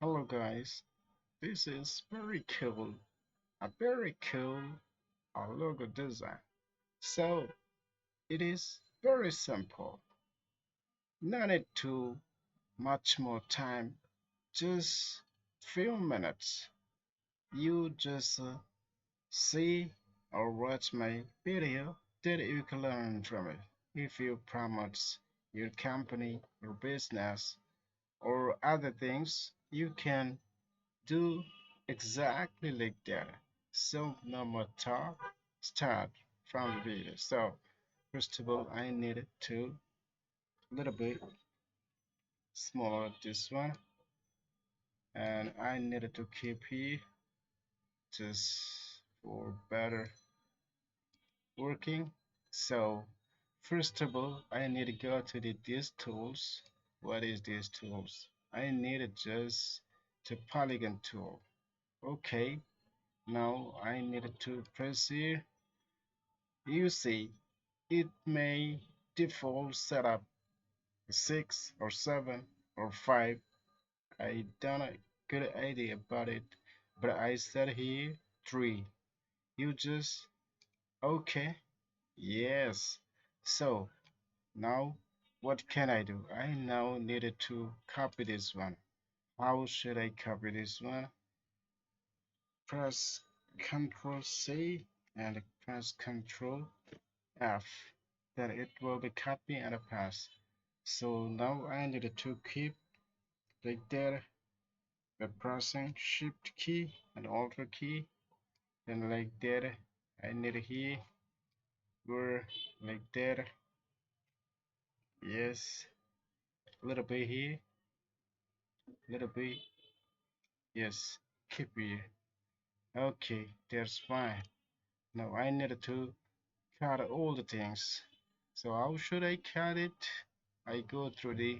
Hello guys, this is a very cool logo design. So it is very simple, not need too much more time, just few minutes. You just see or watch my video that you can learn from it. If you promote your company or business or other things, you can do exactly like that. So no more talk, start from the video. So first of all, I needed to little bit smaller this one, and I needed to keep here just for better working. So first of all, I need to go to these tools. What is these tools? I needed just the polygon tool. Okay, now I needed to press here. You see, it may default setup 6 or 7 or 5. I don't have a good idea about it, but I set here 3. You just okay. Yes. So now what can I do? I now needed to copy this one. How should I copy this one? Press Ctrl C and press Ctrl F. Then it will be copy and paste. So now I need to keep like that by pressing Shift key and Alt key. Then like that I need here where like that. Yes, a little bit here, a little bit. Yes, keep here. Okay, that's fine. Now I need to cut all the things. So how should I cut it? I go through the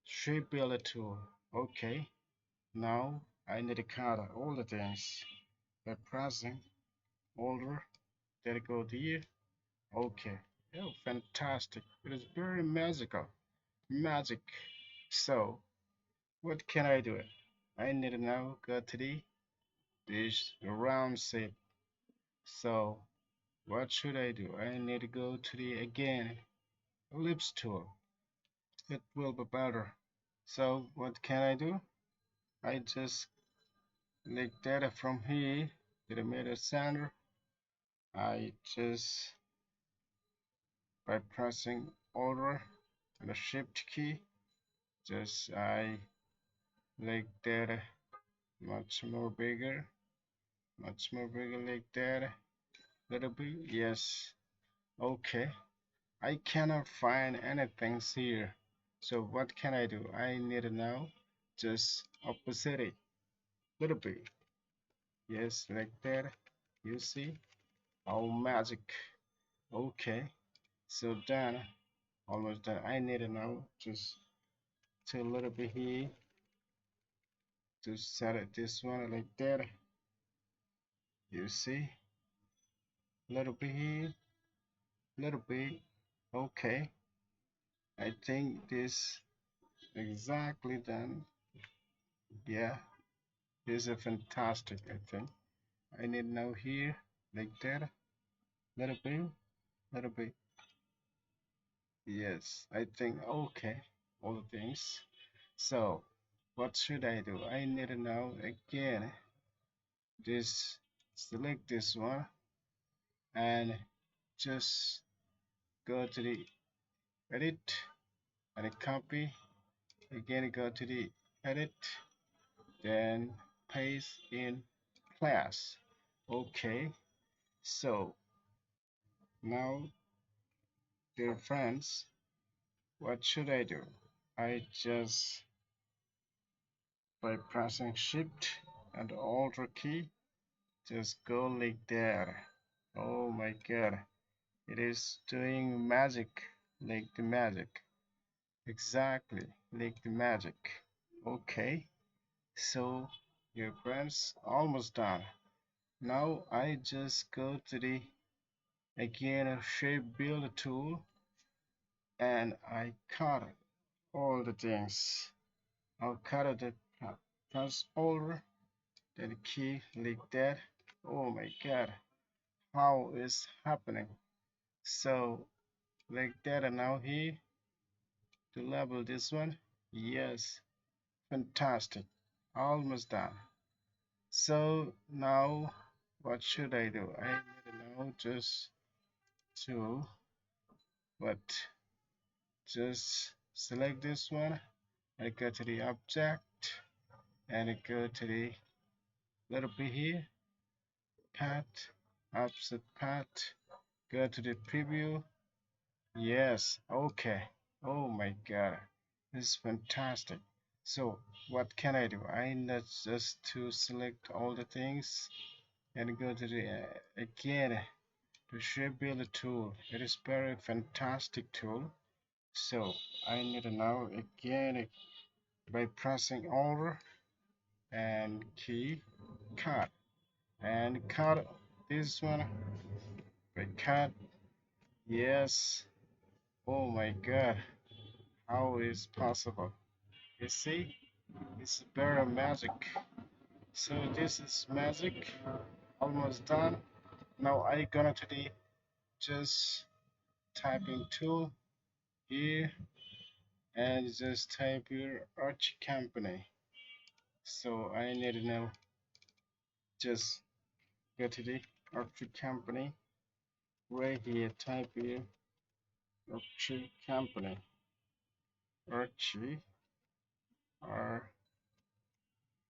shape builder tool. Okay, now I need to cut all the things by pressing Alt. There go here. Okay. Oh, fantastic. It is very magical. Magic. So, what can I do? I need to now go to this round shape. So, what should I do? I need to go to the again ellipse tool. It will be better. So, what can I do? I just click data from here to the middle center. I just by pressing Alt and the Shift key, just I like that much more bigger like that, little bit. Yes, okay. I cannot find anything here. So what can I do? I need to now just opposite it, little bit. Yes, like that. You see? Oh, magic. Okay. So done. Almost done. I need to now just to a little bit here to set it this one like that. You see? Little bit here, little bit. Okay. I think this exactly done. Yeah, this is fantastic. I think I need now here like that, little bit, little bit. Yes, I think okay, all the things. So what should I do? I need to now again this select this one and just go to the edit and copy. Again, go to the edit, then paste in class. Okay, so now, dear friends, what should I do? I just by pressing Shift and Alt key, just go like there. Oh my god, it is doing magic like the magic. Exactly like the magic. Okay, so your friends almost done. Now I just go to the again shape builder tool and I cut all the things. I'll cut it Press over, then key like that. Oh my god, how is happening? So like that, and now here to level this one. Yes, fantastic, almost done. So now what should I do? I need to know just to what, just select this one and go to the object and go to the little bit here, path, offset path, go to the preview. Yes, okay. Oh my god, this is fantastic. So what can I do? I need just to select all the things and go to the again to shape builder tool. It is very fantastic tool. So I need to now again by pressing over and key cut and cut this one by cut. Yes. Oh my god, how is possible? You see, it's very magic. So this is magic, almost done. Now I gonna to the just typing tool here and just type your arch company. So I need to know just go to the arch company right here, type here arch company, archie, r,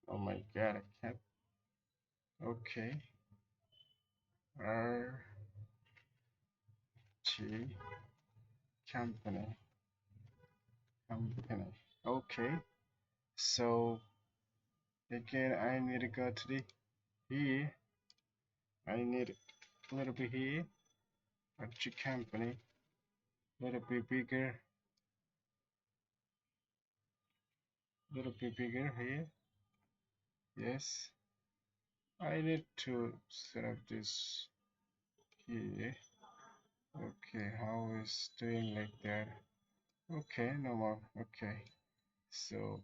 oh my god, I can't, okay, archie company, company, okay. So again I need to go to the here, I need a little bit here, archie company, a little bit bigger, little bit bigger here. Yes, I need to set up this here. Okay, how is doing like that? Okay, no more. Okay, so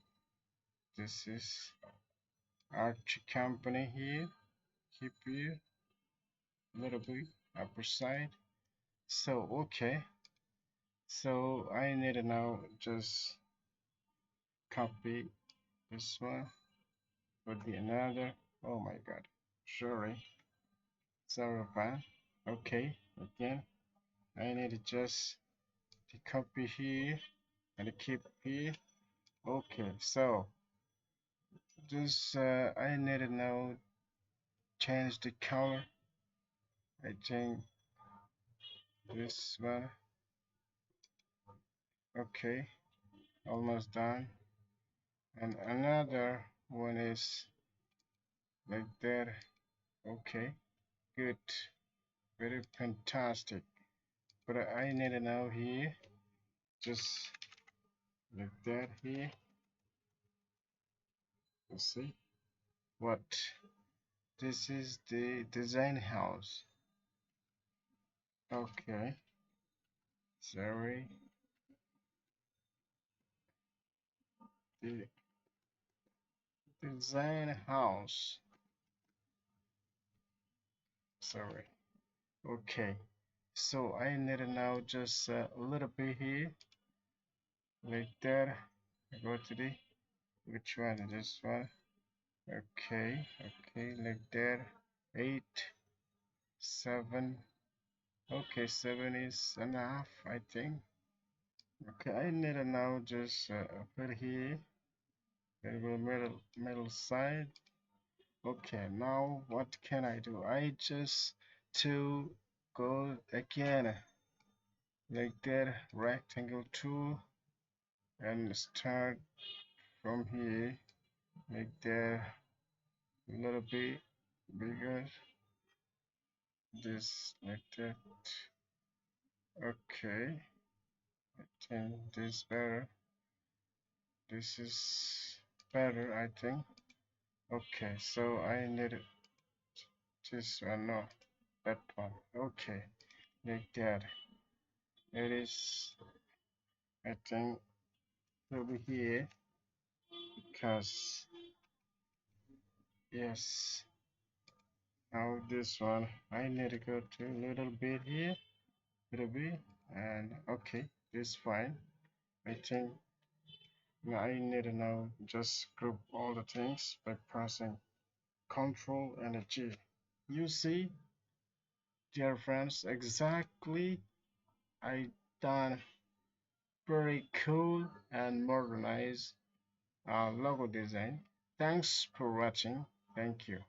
this is Arch company here. Keep here a little bit upper side. So okay, so I need to now just copy this one. Would be another. Oh my God, sorry. Zaravan. Okay, again, I need to just to copy here and keep here. Okay, so this I need to now change the color. I think this one. Okay, almost done. And another one is like that. Okay, good, very fantastic. But I need to know here, just like that here. You see what? This is the design house. Okay, sorry. The design house. Sorry. Okay. So I need to now just a little bit here, like that. I go to the which one? This one. Okay, okay, like that. 8, 7. Okay, 7 is enough, I think. Okay, I need to now just put here, then go middle side. Okay, now what can I do? I just to go again like that rectangle tool and start from here like that a little bit bigger, this like that. Okay, I think this better, this is better, I think. Okay, so I need this one, no, that one. Okay, like that. It is, I think, over here because Yes. Now this one, I need to go to a little bit here, little bit, and okay, this fine. I think now I need to now just group all the things by pressing Control and a G. You see, dear friends, exactly I done very cool and modernized logo design. Thanks for watching. Thank you.